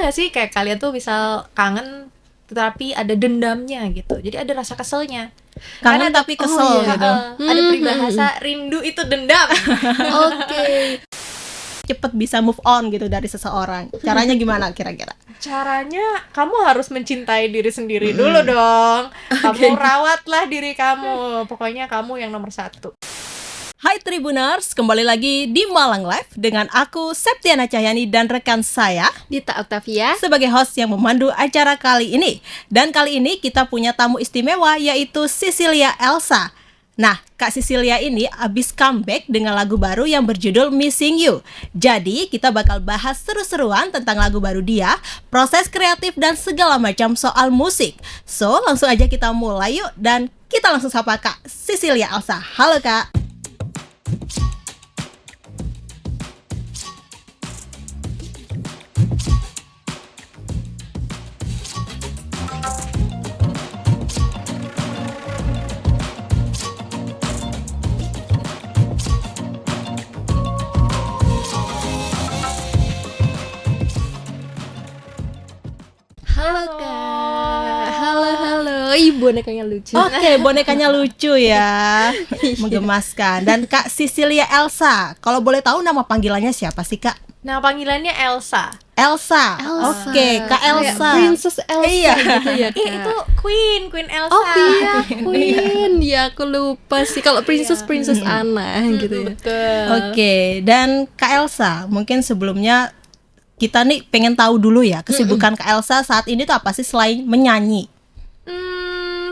Pernah gak sih kayak kalian tuh misal kangen tetapi ada dendamnya gitu. Jadi ada rasa keselnya. Kangen Karena tapi kesel gitu. Ada peribahasa rindu itu dendam. Oke. Cepet bisa move on gitu dari seseorang. Caranya gimana kira-kira? Caranya kamu harus mencintai diri sendiri dulu dong. Kamu rawatlah diri kamu. Pokoknya kamu yang nomor 1. Hai Tribuners, kembali lagi di Malang Live dengan aku Septiana Cahyani dan rekan saya Dita Octavia sebagai host yang memandu acara kali ini. Dan kali ini kita punya tamu istimewa yaitu Cecilia Elsa. Nah, Kak Cecilia ini abis comeback dengan lagu baru yang berjudul Missing You. Jadi, kita bakal bahas seru-seruan tentang lagu baru dia, proses kreatif dan segala macam soal musik. So, langsung aja kita mulai yuk dan kita langsung sapa Kak Cecilia Elsa. Halo Kak. Halo Kak. Halo. Ih, bonekanya lucu. Oke, bonekanya lucu ya, menggemaskan. Dan Kak Cecilia Elsa, kalau boleh tahu nama panggilannya siapa sih Kak? Nah, panggilannya Elsa. Elsa. Oke, Kak Kayak Elsa. Princess Elsa Iya. gitu ya Kak. Itu Queen Elsa. Oh iya, Queen. Ya aku lupa sih. Kalau Princess Anna gitu ya. Betul. Oke, dan Kak Elsa, mungkin sebelumnya kita nih pengen tahu dulu ya, kesibukan Kak Elsa saat ini tuh apa sih selain menyanyi?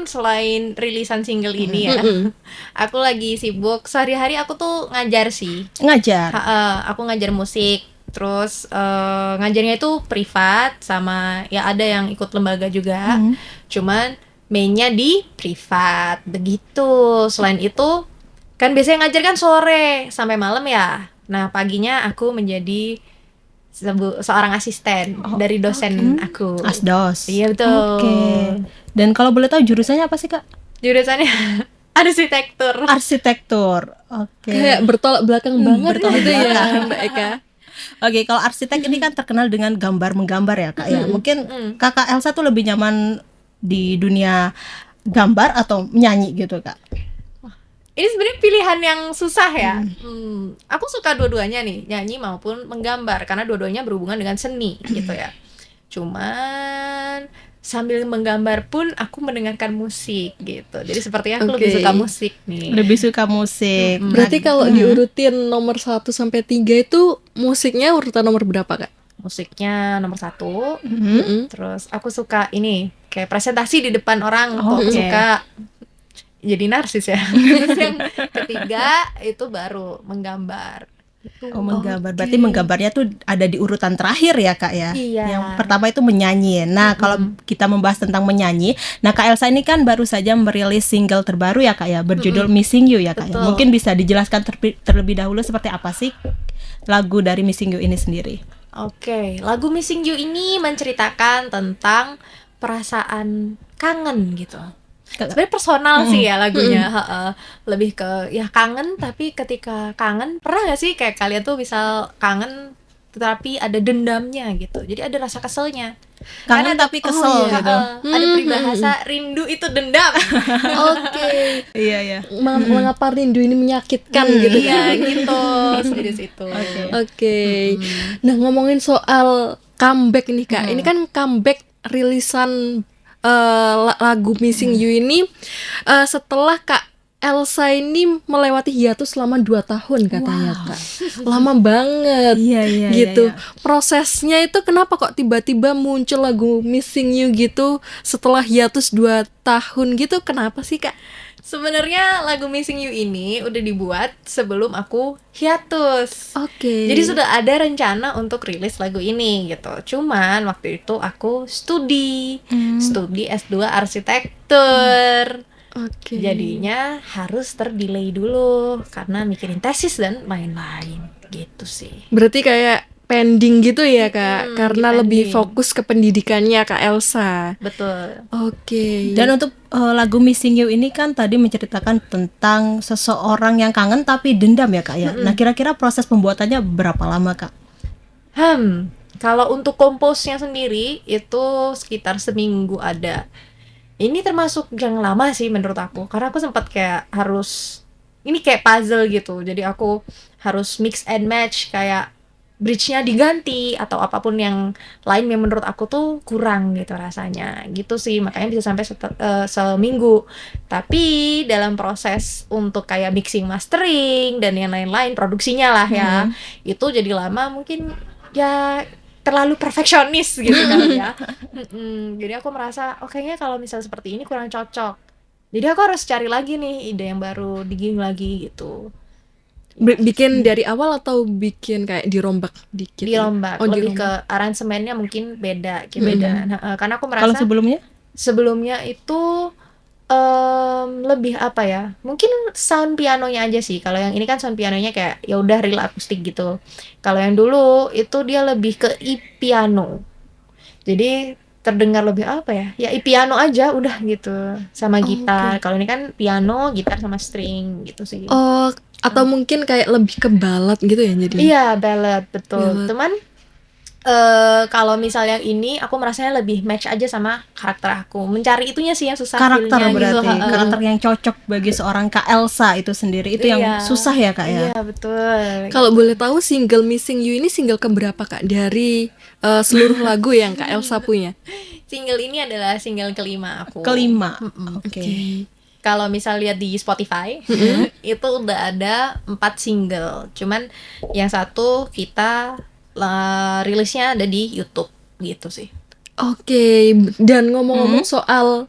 Selain rilisan single ini ya, aku lagi sibuk. Sehari-hari aku tuh ngajar sih. Ngajar. Aku ngajar musik. Terus ngajarnya itu privat sama ya ada yang ikut lembaga juga. Cuman mainnya di privat begitu. Selain itu kan biasanya ngajar kan sore sampai malam ya. Nah, paginya aku menjadi seorang asisten dari dosen aku. Asdos. Iya betul. Oke. Dan kalau boleh tahu jurusannya apa sih Kak? Jurusannya arsitektur. Arsitektur. Oke. Kayak bertolak belakang banget bertolak gitu ya belakang. Mbak Eka. Oke, kalau arsitek ini kan terkenal dengan gambar menggambar ya Kak ya. Mungkin Kakak Elsa tuh lebih nyaman di dunia gambar atau menyanyi gitu Kak? Ini sebenarnya pilihan yang susah ya. Aku suka dua-duanya nih, nyanyi maupun menggambar karena dua-duanya berhubungan dengan seni gitu ya. Cuman sambil menggambar pun aku mendengarkan musik gitu. Jadi sepertinya aku lebih Oke. suka musik nih. Lebih suka musik. Berarti kalau diurutin nomor 1 sampai 3 itu musiknya urutan nomor berapa Kak? Musiknya nomor 1. Terus aku suka ini kayak presentasi di depan orang. Kok aku Oke. suka jadi narsis ya. Terus yang ketiga itu baru menggambar. Oh, menggambar. Berarti menggambarnya tuh ada di urutan terakhir ya Kak ya? Iya. Yang pertama itu menyanyi. Nah, kalau kita membahas tentang menyanyi, nah Kak Elsa ini kan baru saja merilis single terbaru ya Kak ya, berjudul Missing You ya Kak ya. Betul. Mungkin bisa dijelaskan terlebih dahulu seperti apa sih lagu dari Missing You ini sendiri? Oke, lagu Missing You ini menceritakan tentang perasaan kangen gitu. Sebenarnya personal sih ya lagunya, lebih ke ya kangen, tapi ketika kangen, pernah gak sih kayak kalian tuh misal kangen tetapi ada dendamnya gitu, jadi ada rasa keselnya. Kangen tapi kesel iya. gitu. Ada peribahasa rindu itu dendam. Oke. Iya ya. Mengapa rindu ini menyakitkan gitu Iya ya. gitu, dari situ. Oke. Nah, ngomongin soal comeback nih Kak. Ini kan comeback rilisan lagu Missing You ini setelah Kak Elsa ini melewati hiatus selama 2 tahun katanya Kak. Lama banget. Iya, gitu. iya. Prosesnya itu kenapa kok tiba-tiba muncul lagu Missing You gitu setelah hiatus 2 tahun gitu? Kenapa sih Kak? Sebenarnya lagu Missing You ini udah dibuat sebelum aku hiatus. Oke. Jadi sudah ada rencana untuk rilis lagu ini gitu. Cuman waktu itu aku studi S2 arsitektur. Oke. Jadinya harus terdelay dulu karena mikirin tesis dan lain-lain gitu sih. Berarti kayak pending gitu ya Kak, karena lagi lebih pending. fokus ke pendidikannya Kak Elsa. Betul. Oke. Dan untuk lagu Missing You ini kan tadi menceritakan tentang seseorang yang kangen tapi dendam ya Kak ya. Nah, kira-kira proses pembuatannya berapa lama Kak? Kalau untuk compose-nya sendiri itu sekitar seminggu ada. Ini termasuk yang lama sih menurut aku, karena aku sempat kayak harus, ini kayak puzzle gitu, jadi aku harus mix and match, kayak bridge-nya diganti atau apapun yang lain yang menurut aku tuh kurang gitu rasanya gitu sih, makanya bisa sampai seminggu. Tapi dalam proses untuk kayak mixing mastering dan yang lain-lain produksinya lah ya, itu jadi lama, mungkin ya terlalu perfeksionis gitu kali ya. Jadi aku merasa kayaknya kalau misal seperti ini kurang cocok, jadi aku harus cari lagi nih ide yang baru, digging lagi gitu. Bikin dari awal atau bikin kayak dirombak dikit? Dirombak, Oh, lebih dirombak. ke aransemennya mungkin beda, kayak beda. Nah, karena aku Kalau merasa sebelumnya itu lebih apa ya? Mungkin sound pianonya aja sih. Kalau yang ini kan sound pianonya kayak ya udah real akustik gitu. Kalau yang dulu itu dia lebih ke piano. Jadi terdengar lebih apa ya? Ya piano aja udah gitu, sama gitar. Kalau ini kan piano, gitar sama string gitu sih. Oh, atau mungkin kayak lebih ke balad gitu ya jadi? Iya, ballad, betul. Ballad. Cuman kalau misalnya ini aku merasanya lebih match aja sama karakter aku. Mencari itunya sih yang susah, karakter feel-nya berarti gitu. karakter yang cocok bagi seorang Kak Elsa itu sendiri itu yang Iya. susah ya Kak ya. Iya, betul. Kalau boleh tahu single Missing You ini single keberapa Kak dari seluruh lagu yang Kak Elsa punya? Single ini adalah single kelima aku. Kelima. Oke. Kalau misal lihat di Spotify, itu udah ada 4 single. Cuman yang satu kita rilisnya ada di YouTube gitu sih. Oke, dan ngomong-ngomong soal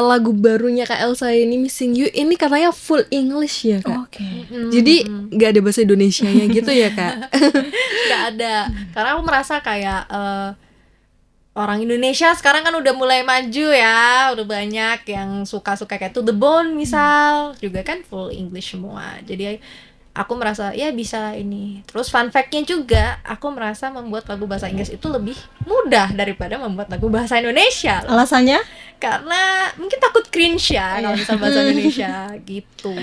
lagu barunya Kak Elsa ini Missing You ini katanya full English ya Kak? Oke. Jadi nggak ada bahasa Indonesianya gitu ya Kak? Nggak ada, karena aku merasa kayak orang Indonesia sekarang kan udah mulai maju ya, udah banyak yang suka-suka kayak To The Bone misal, juga kan full English semua. Jadi aku merasa ya bisa ini. Terus fun fact-nya juga, aku merasa membuat lagu bahasa Inggris itu lebih mudah daripada membuat lagu bahasa Indonesia. Alasannya? Karena mungkin takut cringe ya kalau misal bahasa Indonesia gitu.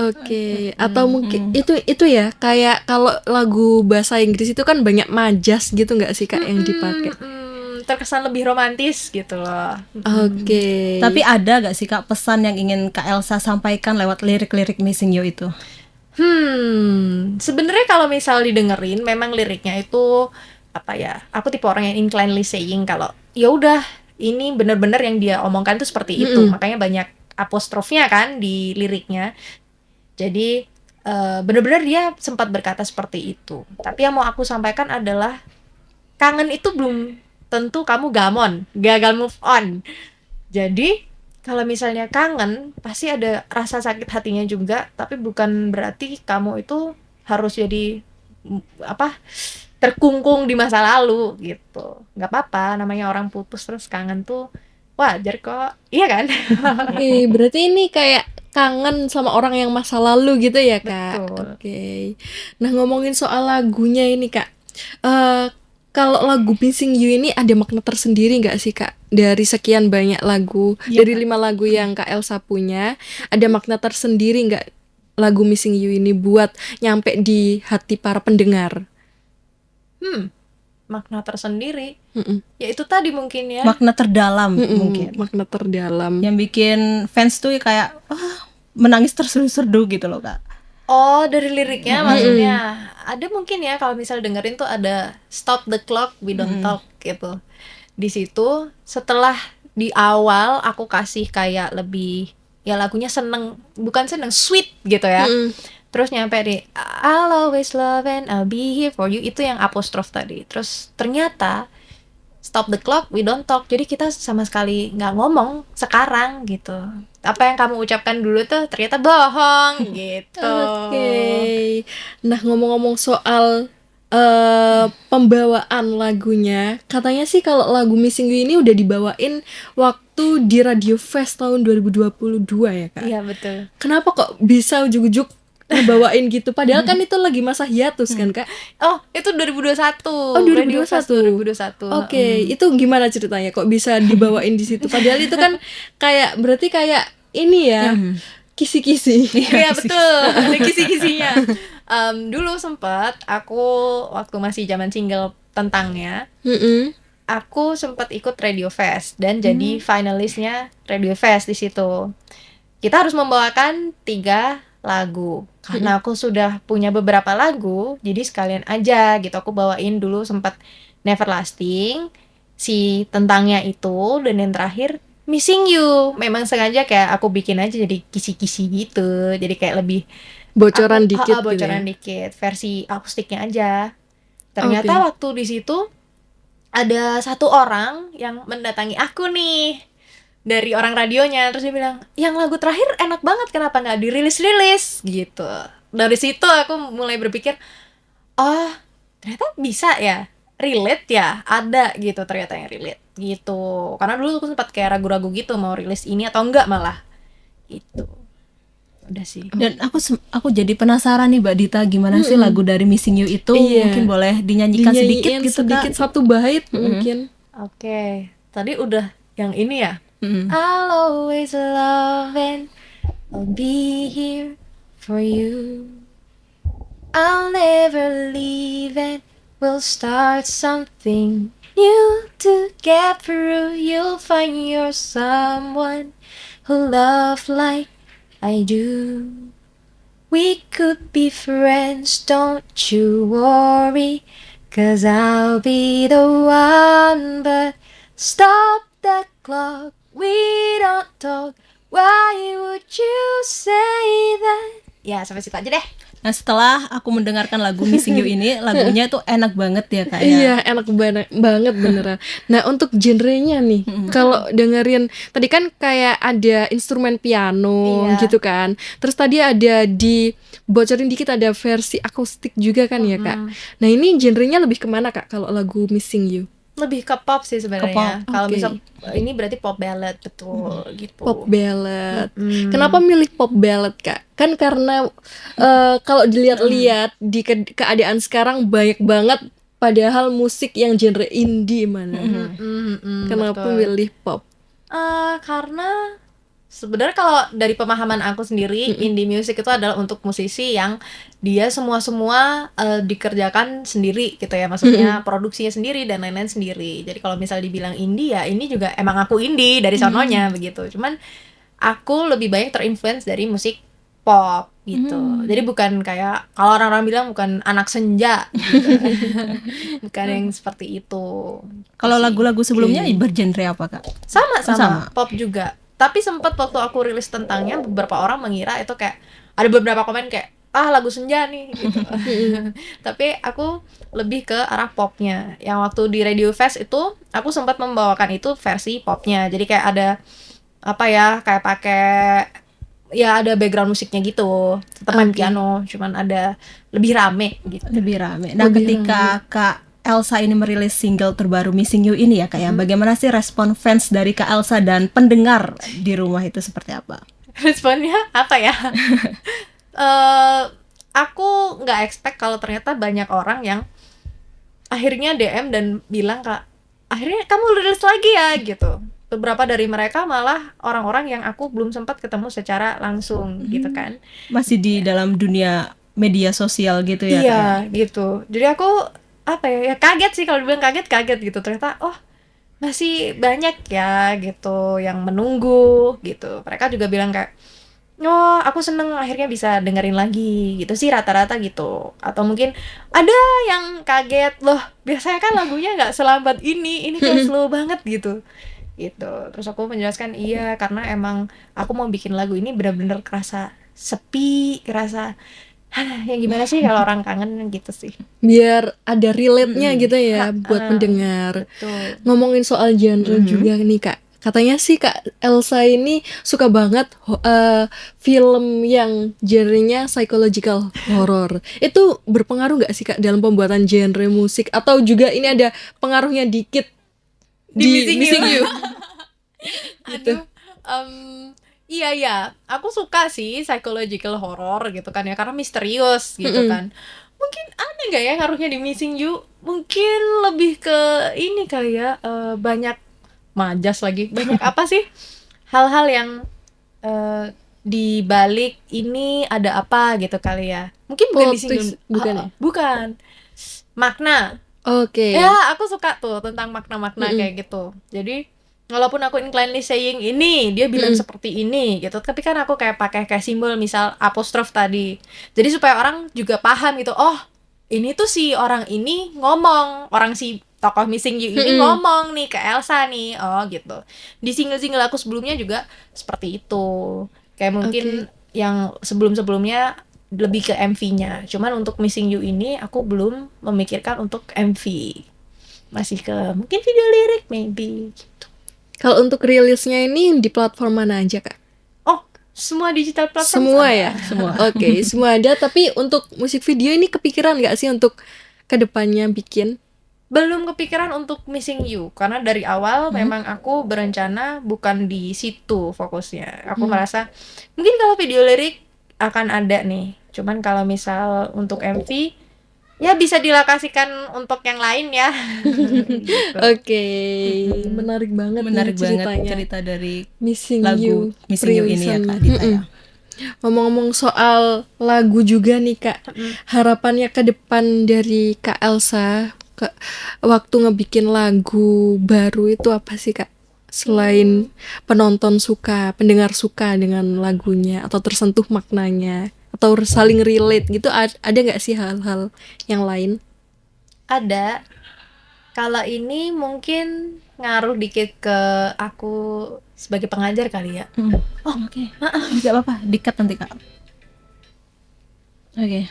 Oke, atau mungkin itu ya kayak kalau lagu bahasa Inggris itu kan banyak majas gitu nggak sih Kak yang dipakai? Terkesan lebih romantis gitu loh. Oke. Tapi ada gak sih Kak pesan yang ingin Kak Elsa sampaikan lewat lirik-lirik Missing You itu? Sebenarnya kalau misal didengerin, memang liriknya itu apa ya? Aku tipe orang yang incline saying kalau ya udah ini bener-bener yang dia omongkan tuh seperti itu. Makanya banyak apostrofnya kan di liriknya. Jadi bener-bener dia sempat berkata seperti itu. Tapi yang mau aku sampaikan adalah kangen itu belum tentu kamu gagal move on. Jadi kalau misalnya kangen, pasti ada rasa sakit hatinya juga, tapi bukan berarti kamu itu harus jadi terkungkung di masa lalu gitu. Nggak apa-apa, namanya orang putus terus kangen tuh wajar kok, iya kan? Oke, berarti ini kayak kangen sama orang yang masa lalu gitu ya Kak? Betul. Oke. Nah ngomongin soal lagunya ini Kak, kalau lagu Missing You ini ada makna tersendiri nggak sih Kak? Dari sekian banyak lagu, dari 5 lagu yang Kak Elsa punya, ada makna tersendiri nggak lagu Missing You ini buat nyampe di hati para pendengar? Makna tersendiri. Ya itu tadi mungkin ya. Makna terdalam mungkin. Makna terdalam. Yang bikin fans tuh kayak menangis terseduh-seduh gitu loh Kak. Oh, dari liriknya maksudnya. Ada mungkin ya kalau misal dengerin tuh ada Stop the Clock, We Don't Talk gitu. Di situ setelah di awal aku kasih kayak lebih ya lagunya bukan seneng, sweet gitu ya. Terus nyampe di I'll always love and I'll be here for you, itu yang apostrof tadi. Terus ternyata Stop the Clock, We Don't Talk. Jadi kita sama sekali nggak ngomong sekarang gitu. Apa yang kamu ucapkan dulu tuh ternyata bohong gitu. Oke. Nah ngomong-ngomong soal pembawaan lagunya, katanya sih kalau lagu Missing You ini udah dibawain waktu di Radio Fest tahun 2022 ya Kak? Iya betul. Kenapa kok bisa ujuk-ujuk ngebawain gitu? Padahal kan itu lagi masa hiatus kan Kak? Oh, itu 2021. Oh, 2021. Radio Fest 2021. Oke, itu gimana ceritanya kok bisa dibawain di situ? Padahal itu kan kayak berarti kayak ini ya, kisi-kisi. Iya betul, ada kisi-kisinya. Dulu sempet aku waktu masih zaman single tentangnya, Mm-mm. aku sempat ikut Radio Fest dan jadi finalisnya Radio Fest di situ. Kita harus membawakan 3 lagu. Karena aku sudah punya beberapa lagu, jadi sekalian aja gitu aku bawain dulu sempat Neverlasting, si tentangnya itu, dan yang terakhir Missing You. Memang sengaja kayak aku bikin aja jadi kisi-kisi gitu. Jadi kayak lebih Bocoran aku, dikit gitu bocoran ya. dikit, versi akustiknya aja. Ternyata Oke. waktu di situ ada satu orang yang mendatangi aku nih dari orang radionya, terus dia bilang, yang lagu terakhir enak banget, kenapa nggak dirilis-rilis gitu. Dari situ aku mulai berpikir, oh ternyata bisa ya, relate ya, ada gitu ternyata yang relate gitu. Karena dulu aku sempat kayak ragu-ragu gitu mau rilis ini atau enggak malah gitu. Udah sih. Dan aku jadi penasaran nih Mbak Dita, gimana sih lagu dari Missing You itu? Iya. Mungkin boleh dinyanyikan sedikit Dinyanyiin gitu sedikit Kak. satu bait mungkin. Oke, tadi udah yang ini ya. Mm. I'll always love and I'll be here for you. I'll never leave and we'll start something new together. You'll find your someone who love like I do. We could be friends, don't you worry, 'cause I'll be the one. But stop the clock, we don't talk. Why would you say that? Ya, sampai situ aja deh. Nah setelah aku mendengarkan lagu Missing You ini, lagunya tuh enak banget ya Kak ya. Iya, enak banget beneran. Nah, untuk genrenya nih, kalau dengerin tadi kan kayak ada instrumen piano Iya. gitu kan. Terus tadi ada bocorin dikit ada versi akustik juga kan ya, Kak. Nah, ini genrenya lebih kemana, Kak, kalau lagu Missing You? Lebih ke pop sih sebenarnya. Ke pop, Kalau oke. bisa ini berarti pop ballad, betul gitu. Pop ballad. Kenapa milih pop ballad, Kak? Kan karena kalau dilihat-lihat di keadaan sekarang banyak banget padahal musik yang genre indie mana. Kenapa betul. milih pop? Karena sebenarnya kalau dari pemahaman aku sendiri, indie music itu adalah untuk musisi yang dia semua dikerjakan sendiri gitu ya, maksudnya produksinya sendiri dan lain-lain sendiri. Jadi kalau misal dibilang indie ya, ini juga emang aku indie dari sononya begitu. Cuman aku lebih banyak terinfluence dari musik pop gitu. Jadi bukan kayak kalau orang-orang bilang bukan anak senja gitu. Bukan yang seperti itu. Kalau lagu-lagu sebelumnya bergenre apa Kak? Sama pop juga. Tapi sempat waktu aku rilis tentangnya, beberapa orang mengira itu kayak ada beberapa komen kayak lagu senja nih gitu. Tapi aku lebih ke arah popnya. Yang waktu di Radio Fest itu aku sempat membawakan itu versi popnya. Jadi kayak ada apa ya, kayak pakai ya ada background musiknya gitu. Tetap main piano, cuman ada lebih rame gitu. Lebih rame. Nah ketika Kak Elsa ini merilis single terbaru Missing You ini ya Kak ya, bagaimana sih respon fans dari Kak Elsa dan pendengar di rumah itu seperti apa? Responnya apa ya? Aku nggak expect kalau ternyata banyak orang yang akhirnya DM dan bilang, Kak, akhirnya kamu rilis lagi ya gitu. Beberapa dari mereka malah orang-orang yang aku belum sempat ketemu secara langsung gitu kan. Masih di dalam dunia media sosial gitu ya Kak Iya ya? gitu. Jadi aku apa ya kaget sih, kalau dibilang kaget gitu. Ternyata masih banyak ya gitu yang menunggu gitu. Mereka juga bilang kayak, oh aku seneng akhirnya bisa dengerin lagi gitu sih rata-rata gitu. Atau mungkin ada yang kaget, loh biasanya kan lagunya nggak selambat ini kayak slow banget gitu. Terus aku menjelaskan iya karena emang aku mau bikin lagu ini benar-benar kerasa sepi, kerasa yang gimana sih kalau orang kangen gitu sih. Biar ada relate-nya gitu ya buat pendengar. Betul. Ngomongin soal genre juga nih Kak. Katanya sih Kak Elsa ini suka banget film yang genrenya psychological horror. Itu berpengaruh nggak sih Kak dalam pembuatan genre musik? Atau juga ini ada pengaruhnya dikit di Missing You? Aduh, iya, aku suka sih psychological horror gitu kan ya, karena misterius gitu kan. Mungkin ada nggak ya ngaruhnya di Missing You? Mungkin lebih ke ini kali ya, banyak majas lagi, banyak apa sih? Hal-hal yang di balik ini ada apa gitu kali ya. Mungkin bukan Plot di single. twist, bukan ya? Bukan. Makna. Oke. Ya, aku suka tuh tentang makna-makna Mm-mm. kayak gitu. Jadi, walaupun aku inclinely saying ini, dia bilang seperti ini gitu. Tapi kan aku kayak pakai kayak simbol misal apostrof tadi. Jadi supaya orang juga paham gitu. Oh, ini tuh si orang ini ngomong, orang si tokoh Missing You ini ngomong nih ke Elsa nih. Oh, gitu. Di single-single aku sebelumnya juga seperti itu. Kayak mungkin yang sebelum-sebelumnya lebih ke MV-nya. Cuman untuk Missing You ini aku belum memikirkan untuk MV. Masih ke mungkin video lirik maybe gitu. Kalau untuk rilisnya ini di platform mana aja, Kak? Oh, semua digital platform Semua ada. ya? Semua. Oke, semua ada. Tapi untuk musik video ini kepikiran nggak sih untuk kedepannya bikin? Belum kepikiran untuk Missing You karena dari awal memang aku berencana bukan di situ fokusnya. Aku merasa mungkin kalau video lirik akan ada nih. Cuman kalau misal untuk MV ya bisa dilokasikan untuk yang lain ya. Gitu. Oke, menarik banget Menarik nih banget ceritanya. cerita dari Missing You, lagu Missing You ini ya rilisan. Kak Dita ya. Ngomong-ngomong soal lagu juga nih Kak, harapannya ke depan dari Kak Elsa waktu ngebikin lagu baru itu apa sih Kak? Selain penonton suka, pendengar suka dengan lagunya atau tersentuh maknanya atau saling relate gitu, ada nggak sih hal-hal yang lain? Ada. Kalau ini mungkin ngaruh dikit ke aku sebagai pengajar kali ya. Oh, oke. Enggak apa-apa, dikat nanti Kak. Oke.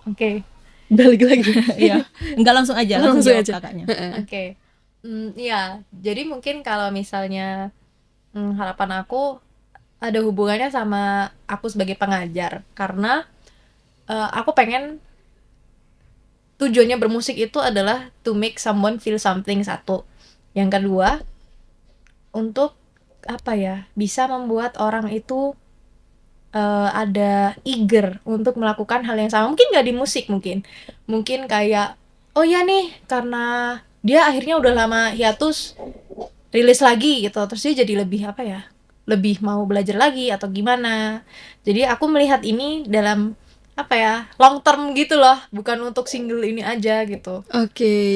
Oke. Balik lagi. Iya. Enggak langsung aja, langsung Langsung jawab aja. kakaknya. Oke. Iya, jadi mungkin kalau misalnya harapan aku ada hubungannya sama aku sebagai pengajar karena aku pengen tujuannya bermusik itu adalah to make someone feel something satu. Yang kedua, untuk apa ya? Bisa membuat orang itu ada eager untuk melakukan hal yang sama. Mungkin nggak di musik mungkin kayak oh ya nih karena dia akhirnya udah lama hiatus rilis lagi gitu terus dia jadi lebih apa ya lebih mau belajar lagi atau gimana. Jadi aku melihat ini dalam apa ya long term gitu loh, bukan untuk single ini aja gitu. Oke,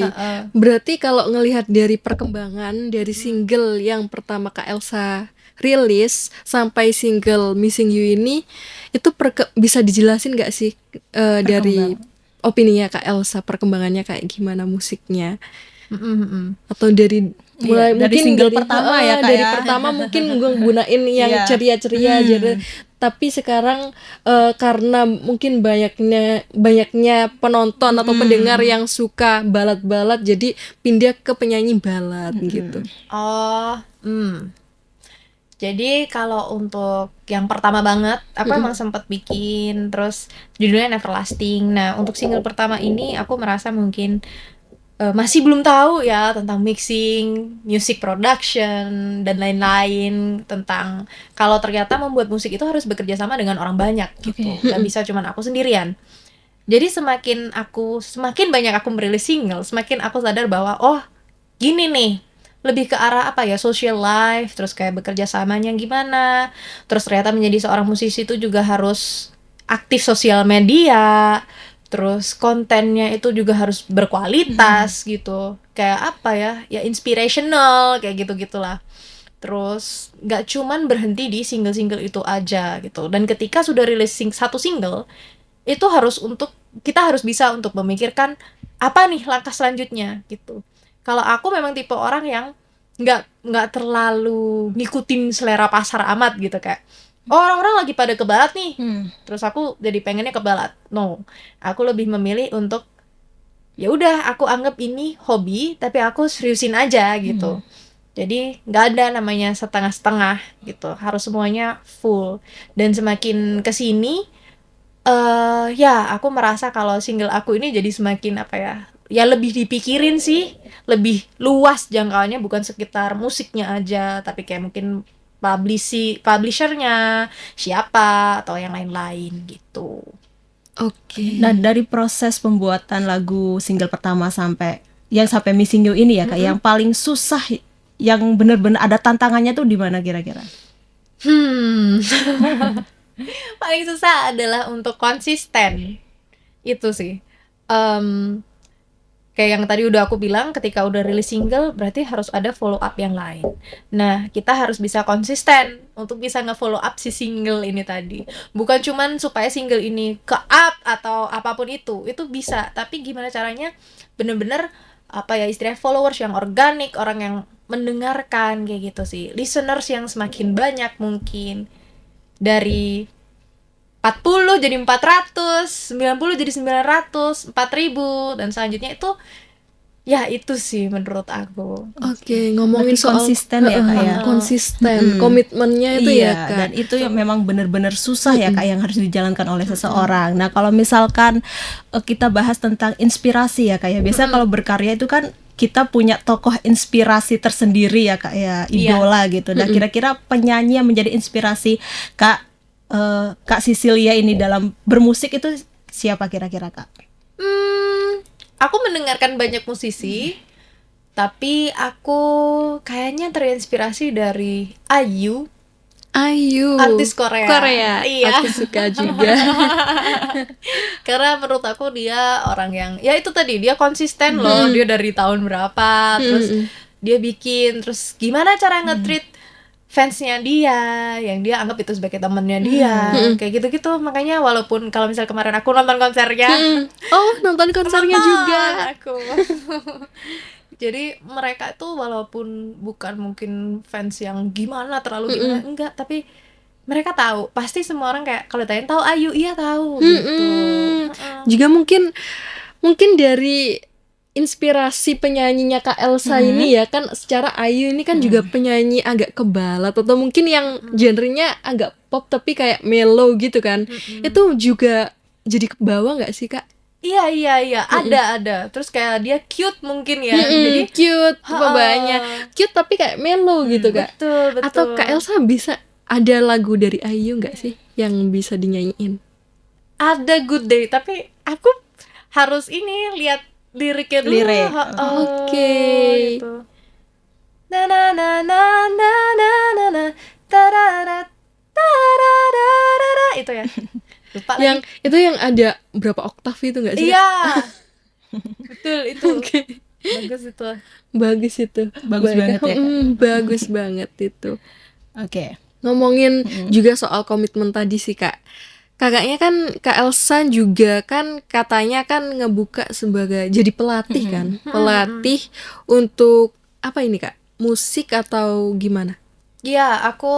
berarti kalau ngelihat dari perkembangan dari single yang pertama Kak Elsa rilis sampai single Missing You ini, itu bisa dijelasin nggak sih dari opininya Kak Elsa perkembangannya kayak gimana musiknya? Atau dari mulai dari mungkin single pertama ya, Kak, dari ya. pertama mungkin gue gunain yang Iya. ceria-ceria jadi tapi sekarang karena mungkin banyaknya penonton atau pendengar yang suka balad-balad jadi pindah ke penyanyi balad gitu. Oh, jadi kalau untuk yang pertama banget, aku emang sempat bikin, terus judulnya Neverlasting. Nah, untuk single pertama ini aku merasa mungkin masih belum tahu ya tentang mixing, music production, dan lain-lain. Tentang kalau ternyata membuat musik itu harus bekerja sama dengan orang banyak gitu. Gak bisa cuman aku sendirian. Jadi semakin banyak aku merilis single, semakin aku sadar bahwa oh gini nih, lebih ke arah apa ya social life, terus kayak bekerja samanya gimana, terus ternyata menjadi seorang musisi itu juga harus aktif sosial media, terus kontennya itu juga harus berkualitas gitu, kayak apa ya inspirational kayak gitu-gitulah. Terus nggak cuman berhenti di single-single itu aja gitu, dan ketika sudah rilis satu single itu kita harus bisa untuk memikirkan apa nih langkah selanjutnya gitu. Kalau aku memang tipe orang yang nggak terlalu ngikutin selera pasar amat gitu, kayak oh orang-orang lagi pada ke barat nih, terus aku jadi pengennya ke barat. No, aku lebih memilih untuk ya udah aku anggap ini hobi tapi aku seriusin aja gitu. Jadi nggak ada namanya setengah-setengah gitu, harus semuanya full. Dan semakin kesini ya aku merasa kalau single aku ini jadi semakin apa ya lebih dipikirin sih, lebih luas jangkauannya, bukan sekitar musiknya aja, tapi kayak mungkin publishernya siapa atau yang lain-lain gitu. Oke. Nah, dari proses pembuatan lagu single pertama sampai Missing You ini ya Kak, yang paling susah, yang benar-benar ada tantangannya tuh di mana kira-kira? Paling susah adalah untuk konsisten. Itu sih. Kayak yang tadi udah aku bilang, ketika udah rilis single berarti harus ada follow up yang lain. Nah, kita harus bisa konsisten untuk bisa nge-follow up si single ini tadi. Bukan cuman supaya single ini ke-up atau apapun itu bisa. Tapi gimana caranya bener-bener apa ya istilahnya followers yang organik, orang yang mendengarkan kayak gitu sih. Listeners yang semakin banyak mungkin. Dari 40 jadi 400, 90 jadi 900, 4000 dan selanjutnya itu ya itu sih menurut aku. Oke, ngomongin Berarti soal konsisten ya, Kak, ya? konsisten, komitmennya itu Iya, ya Kak. dan itu yang memang benar-benar susah ya Kak yang harus dijalankan oleh seseorang. Nah, kalau misalkan kita bahas tentang inspirasi ya Kak ya. Biasa kalau berkarya itu kan kita punya tokoh inspirasi tersendiri ya Kak ya, idola gitu. Nah, kira-kira penyanyi yang menjadi inspirasi Kak Sisilia ini dalam bermusik itu siapa kira-kira Kak? Aku mendengarkan banyak musisi, tapi aku kayaknya terinspirasi dari Ayu, artis Korea. Iya. Aku suka juga. Karena menurut aku dia orang yang ya itu tadi, dia konsisten loh. Dia dari tahun berapa terus dia bikin, terus gimana cara nge-treat fansnya dia, yang dia anggap itu sebagai temennya dia, kayak gitu-gitu. Makanya walaupun kalau misal kemarin aku nonton konsernya, Oh, nonton konsernya juga. aku. Jadi mereka tuh walaupun bukan mungkin fans yang gimana terlalu gimana, enggak, tapi mereka tahu. Pasti semua orang kayak kalau tanya tahu Ayu, iya tahu gitu. Juga mungkin dari inspirasi penyanyinya Kak Elsa ini ya kan, secara Ayu ini kan juga penyanyi agak kebalat atau mungkin yang genrenya agak pop tapi kayak mellow gitu kan. Itu juga jadi kebawa nggak sih Kak? Iya, ada. Terus kayak dia cute mungkin ya. Jadi cute, bawanya cute tapi kayak mellow gitu Kak. betul. Atau Kak Elsa bisa ada lagu dari Ayu nggak sih yang bisa dinyanyiin? Ada Good Day, tapi aku harus ini lihat liriknya dulu. Lirik. Oke. Gitu. Na na na na na na na na tarara tarara itu ya. Lupa Yang lagi. itu yang ada berapa oktav itu nggak sih? Kak? Iya. Betul itu. Oke. Bagus itu. Bagus itu. Bagus banget ya, Kak. Bagus banget itu. Oke. Ngomongin juga soal komitmen tadi sih Kak. Kakaknya kan Kak Elsa juga kan katanya kan ngebuka sebagai jadi pelatih kan. Pelatih untuk apa ini Kak? Musik atau gimana? Iya, aku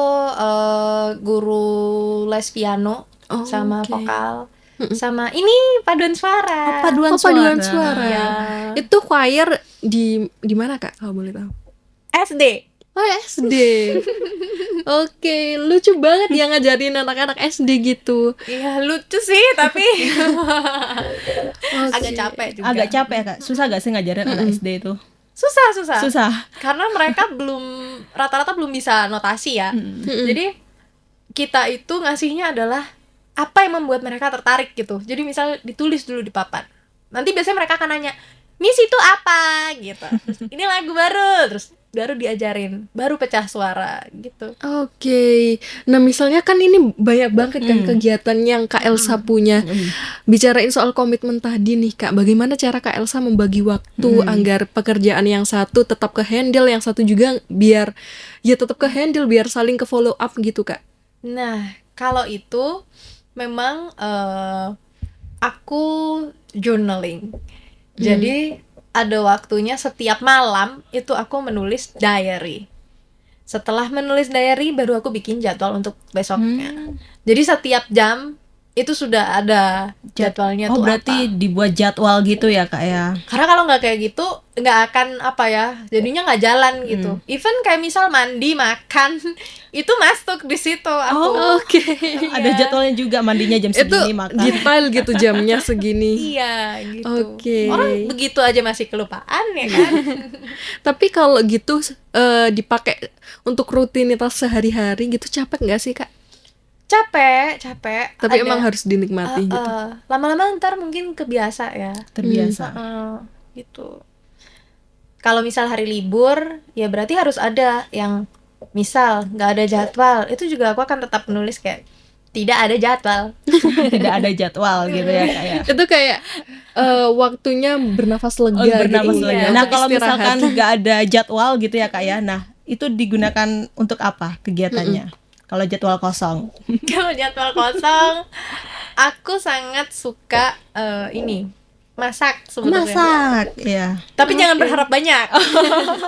guru les piano Oh, sama oke. vokal. Sama ini paduan suara. Paduan Paduan suara. suara. Iya. Itu choir di mana Kak kalau boleh tahu? SD. Oh SD. Oke, lucu banget ya ngajarin anak-anak SD gitu. Iya lucu sih tapi agak capek juga. Agak capek ya Kak. Susah gak sih ngajarin anak SD itu? Susah. Susah. Karena mereka rata-rata belum bisa notasi ya. Jadi kita itu ngasihnya adalah apa yang membuat mereka tertarik gitu. Jadi misal ditulis dulu di papan. Nanti biasanya mereka akan nanya, "Miss itu apa?" gitu. Terus, "ini lagu baru." Terus baru diajarin, baru pecah suara gitu. Oke. Nah, misalnya kan ini banyak banget kan kegiatan yang Kak Elsa punya. Bicarain soal komitmen tadi nih, Kak. Bagaimana cara Kak Elsa membagi waktu agar pekerjaan yang satu tetap ke-handle, yang satu juga biar ya tetap ke-handle, biar saling ke-follow up gitu, Kak. Nah, kalau itu memang aku journaling. Jadi ada waktunya setiap malam itu aku menulis diary. Setelah menulis diary baru aku bikin jadwal untuk besoknya. Jadi setiap jam itu sudah ada jadwalnya Oh, tuh berarti apa. dibuat jadwal gitu ya Kak ya? Karena kalau nggak kayak gitu nggak akan apa ya, jadinya nggak jalan gitu. Even kayak misal mandi, makan itu masuk di situ aku. Oh, Oke. Ada jadwalnya juga, mandinya jam Itu segini makan. detail gitu jamnya segini. Iya gitu. Oke. Orang begitu aja masih kelupaan ya kan. Tapi kalau gitu dipakai untuk rutinitas sehari-hari gitu capek nggak sih, Kak? Capek. Tapi Ada. emang harus dinikmati gitu. Lama-lama ntar mungkin kebiasa ya. Terbiasa. Gitu. Kalau misal hari libur, ya berarti harus ada yang misal nggak ada jadwal, itu juga aku akan tetap menulis kayak tidak ada jadwal. Tidak ada jadwal gitu ya Kak ya. Itu kayak waktunya bernafas lega Oh, bernafas gitu. lega. Untuk Nah, kalau istirahat. misalkan nggak ada jadwal gitu ya Kak ya. Nah, itu digunakan untuk apa kegiatannya? Kalau jadwal kosong. Kalau jadwal kosong, aku sangat suka ini masak sebenarnya. Masak, ya. Tapi jangan berharap banyak.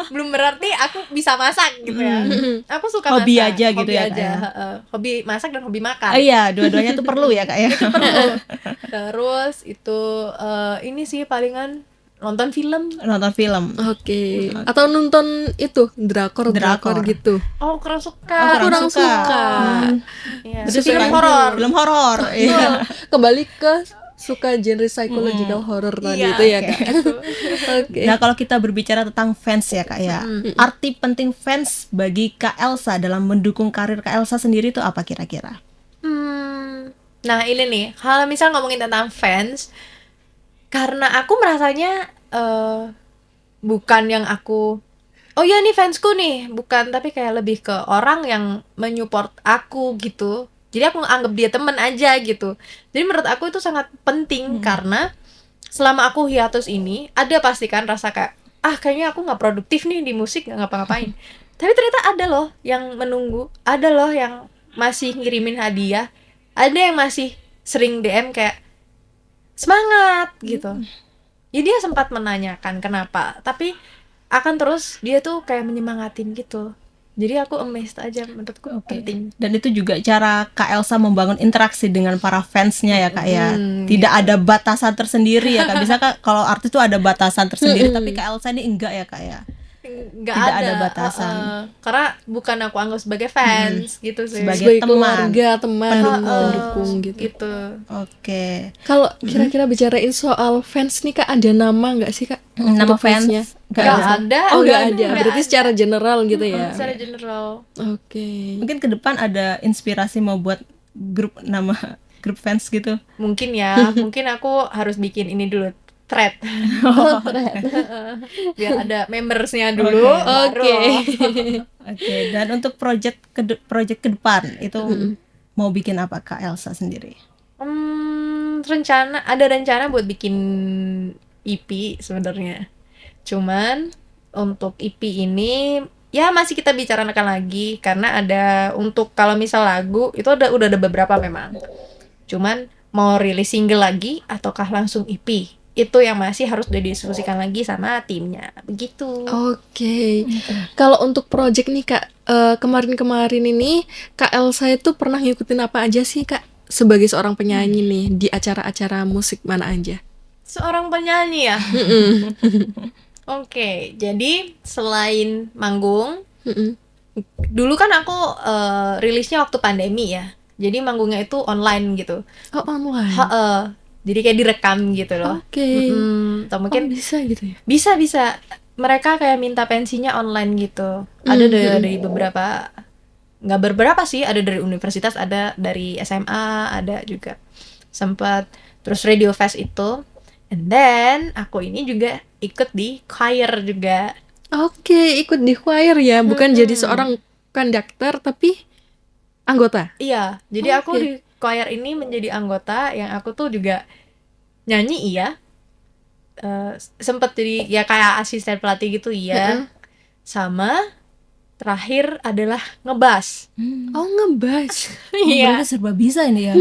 Belum berarti aku bisa masak gitu ya. Aku suka Hobi masak. aja gitu Hobi ya, aja. Kak, ya? Hobi masak dan hobi makan. Oh iya, dua-duanya tuh perlu ya Kak ya. Terus itu ini sih palingan nonton film. Nonton film. Oke. Atau nonton itu drakor Drakor. gitu. Oh, kurang suka. Oh, kurang suka. Iya. Berarti Film suka horor. Film horor. Iya. Kembali ke suka genre psychological horror tadi Iya, itu ya oke. Kak. Oke. Nah, kalau kita berbicara tentang fans ya Kak ya. Arti penting fans bagi Kak Elsa dalam mendukung karir Kak Elsa sendiri itu apa kira-kira? Nah ini nih, kalau misal ngomongin tentang fans, karena aku merasanya bukan yang aku, oh ya nih fansku nih, bukan, tapi kayak lebih ke orang yang menyupport aku gitu. Jadi aku anggap dia temen aja gitu. Jadi menurut aku itu sangat penting karena selama aku hiatus ini, ada pasti kan rasa kayak, kayaknya aku nggak produktif nih di musik, nggak ngapa-ngapain. Tapi ternyata ada loh yang menunggu, ada loh yang masih ngirimin hadiah, ada yang masih sering DM kayak semangat gitu. Ya dia sempat menanyakan kenapa, tapi akan terus dia tuh kayak menyemangatin gitu. Jadi aku amazed aja, menurutku penting. Dan itu juga cara Kak Elsa membangun interaksi dengan para fansnya ya Kak ya. Tidak ada batasan tersendiri ya Kak. Bisa Kak kalau artis itu ada batasan tersendiri, tapi Kak Elsa ini enggak ya Kak ya. Nggak Tidak ada batasan. karena bukan aku anggap sebagai fans gitu sih. Sebagai teman, keluarga, teman, pendukung gitu. Gitu. Oke. Kalau kira-kira bicarain soal fans nih Kak, ada nama nggak sih Kak? Nama Untuk fans fansnya? Kak Nggak Elsa. ada. Oh nggak ada. Berarti secara general gitu ya. Secara general. Oke. Mungkin ke depan ada inspirasi mau buat nama grup fans gitu. Mungkin ya, mungkin aku harus bikin ini dulu, thread. Biar ada membersnya dulu. baru. Oke. Oke, dan untuk project ke depan itu mau bikin apa Kak Elsa sendiri? Ada rencana buat bikin EP sebenarnya. Cuman untuk EP ini ya masih kita bicarakan lagi karena ada untuk kalau misal lagu itu udah ada beberapa memang. Cuman mau rilis single lagi ataukah langsung EP? Itu yang masih harus didiskusikan lagi sama timnya. Begitu. Oke. Kalau untuk project nih Kak, kemarin-kemarin ini Kak Elsa itu pernah ngikutin apa aja sih Kak sebagai seorang penyanyi nih di acara-acara musik mana aja? Seorang penyanyi ya. Oke, jadi selain manggung, dulu kan aku rilisnya waktu pandemi ya. Jadi manggungnya itu online gitu. Oh online. Jadi kayak direkam gitu loh. Oke. Atau mungkin bisa gitu ya. bisa mereka kayak minta pensinya online gitu. Ada dari beberapa, nggak beberapa sih, ada dari universitas, ada dari SMA, ada juga sempat. Terus Radio Fest itu, and then aku ini juga ikut di choir juga. Oke, ikut di choir ya, bukan jadi seorang konduktor tapi anggota. Iya, jadi aku Oke. di choir ini menjadi anggota yang aku tuh juga nyanyi iya. Sempet jadi ya kayak asisten pelatih gitu iya. Sama terakhir adalah ngebass. Oh ngebass. Iya. Berarti serba bisa ini ya.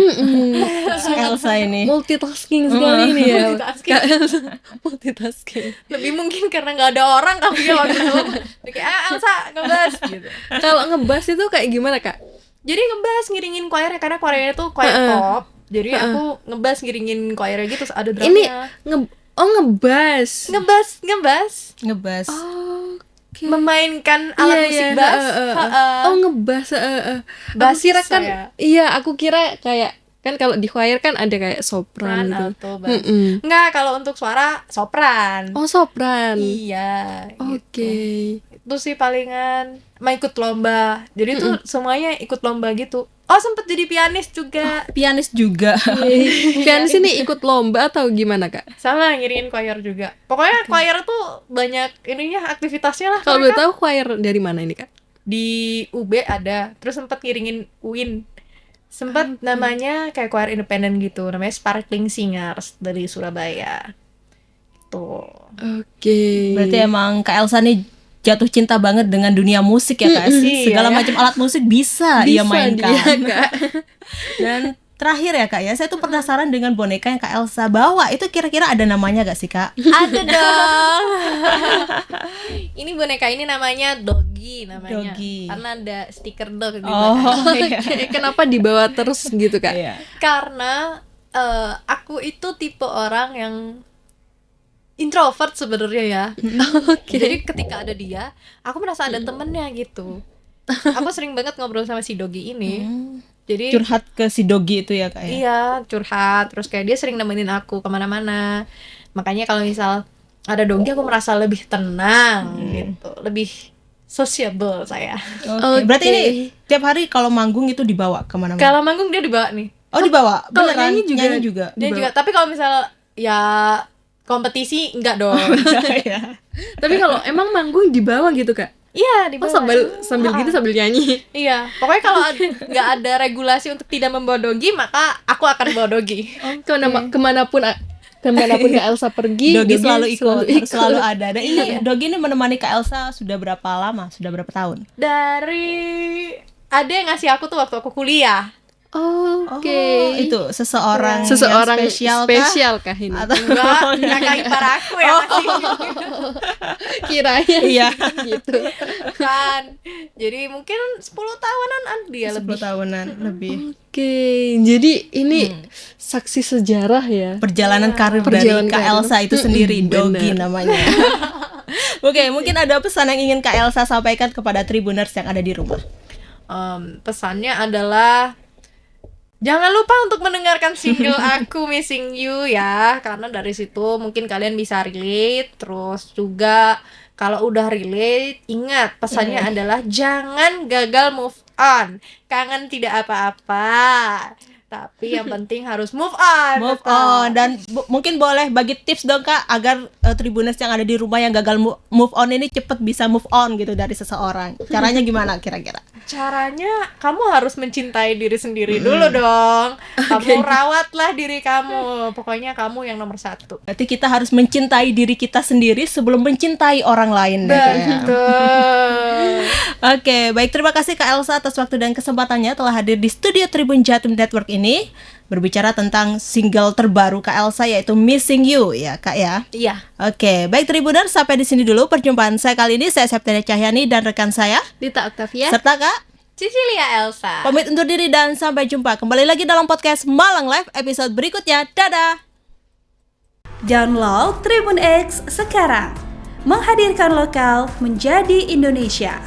Si Elsa ini. Multitasking sekali nih ya. Multitasking. Kak Elsa multitasking. Lebih mungkin karena nggak ada orang kali ya waktu itu. Kayak Elsa ngebass gitu. Kalau ngebass itu kayak gimana Kak? Jadi ngebass ngiringin choirnya karena choirnya tuh choir pop. Jadi aku ngebass ngiringin choirnya gitu ada drumnya. Ini ngebass. ngebass. Ngebas. Oke. Memainkan alat musik bass. Oh ngebass. Bass Aku kira kan saya. iya, aku kira kayak kan kalau di choir kan ada kayak sopran gitu. Alto, bass. Enggak, kalau untuk suara sopran. Oh sopran. Iya. Oke. Itu sih palingan ikut lomba. Jadi tuh semuanya ikut lomba gitu. Oh, sempet jadi pianis juga. Pianis juga. Pianis ini ikut lomba atau gimana Kak? Sama ngiringin choir juga. Pokoknya choir tuh banyak ininya aktivitasnya lah. Kalau mereka. boleh tahu choir dari mana ini Kak? di UB ada, terus sempat ngiringin UIN, sempat namanya kayak choir independen gitu, namanya Sparkling Singers dari Surabaya. Tuh. Oke. Berarti emang Kak Elsa nih jatuh cinta banget dengan dunia musik ya Kak. Iya. Segala macam alat musik bisa ia mainkan. dia, Kak. Dan terakhir ya Kak ya, saya tuh penasaran dengan boneka yang Kak Elsa bawa. Itu kira-kira ada namanya gak sih Kak? Ada dong. Ini boneka ini namanya Doggy namanya. Doggy. Karena ada stiker dog di Oh belakang. iya. Kenapa dibawa terus gitu, Kak? Iya. Karena aku itu tipe orang yang introvert sebenarnya ya. Jadi ketika ada dia, aku merasa ada temennya gitu. Aku sering banget ngobrol sama si Doggy ini. Jadi Curhat ke si Doggy itu ya Kak ya? iya, curhat. Terus kayak dia sering nemenin aku kemana-mana. Makanya kalau misal ada Doggy aku merasa lebih tenang gitu, lebih sociable saya. Oke. Berarti ini tiap hari kalau manggung itu dibawa kemana-mana? Kalau manggung dia dibawa nih. Oh dibawa? Kalau Beneran? nyanyi juga? Nyanyi juga? Dia juga. Tapi kalau misal ya kompetisi enggak dong. Ya. Tapi kalau emang manggung dibawa gitu, Kak? Iya, Oh, dibawa. sambil gitu sambil nyanyi. Iya, pokoknya kalau nggak ada regulasi untuk tidak membawa Doggy, maka aku akan bawa Doggy. Kemanapun Kak Elsa pergi, Doggy selalu ikut, harus ikut. selalu ada. Dan ini Doggy ini menemani Kak Elsa sudah berapa lama? Sudah berapa tahun? Dari ada yang ngasih aku tuh waktu aku kuliah. Oke. Oh, itu seseorang Seseorang yang spesial kah ini? Atau Enggak, kakak ipar aku yang ngasih. Kiranya Iya. gitu. Kan. Jadi mungkin 10 tahunan dia 10 lebih. tahunan lebih. Oke, jadi ini saksi sejarah ya. Perjalanan karir Perjalanan dari Kak karir. Elsa itu sendiri, Benar. Doggy namanya. Oke, mungkin ada pesan yang ingin Kak Elsa sampaikan kepada Tribuners yang ada di rumah. Pesannya adalah jangan lupa untuk mendengarkan single aku Missing You ya, karena dari situ mungkin kalian bisa relate. Terus juga kalau udah relate, ingat pesannya adalah jangan gagal move on. Kangen tidak apa-apa, tapi yang penting harus move on. Move tetap. on. Dan mungkin boleh bagi tips dong Kak agar Tribuners yang ada di rumah yang gagal move on ini cepet bisa move on gitu dari seseorang. Caranya gimana kira-kira? Caranya kamu harus mencintai diri sendiri dulu dong. Kamu rawatlah diri kamu. Pokoknya kamu yang nomor 1. Berarti kita harus mencintai diri kita sendiri sebelum mencintai orang lain. Ya, Kak, ya? Betul. Oke, baik, terima kasih Kak Elsa atas waktu dan kesempatannya telah hadir di studio Tribun Jatim Network ini berbicara tentang single terbaru Kak Elsa yaitu Missing You ya Kak ya. Iya. Oke, baik Tribuners, sampai di sini dulu perjumpaan saya kali ini. Saya Septiana Cahyani dan rekan saya Dita Octavia. serta Kak Cecilia Elsa. pamit undur diri dan sampai jumpa kembali lagi dalam podcast Malang Live episode berikutnya. Dadah. Download Tribun X sekarang. Menghadirkan lokal menjadi Indonesia.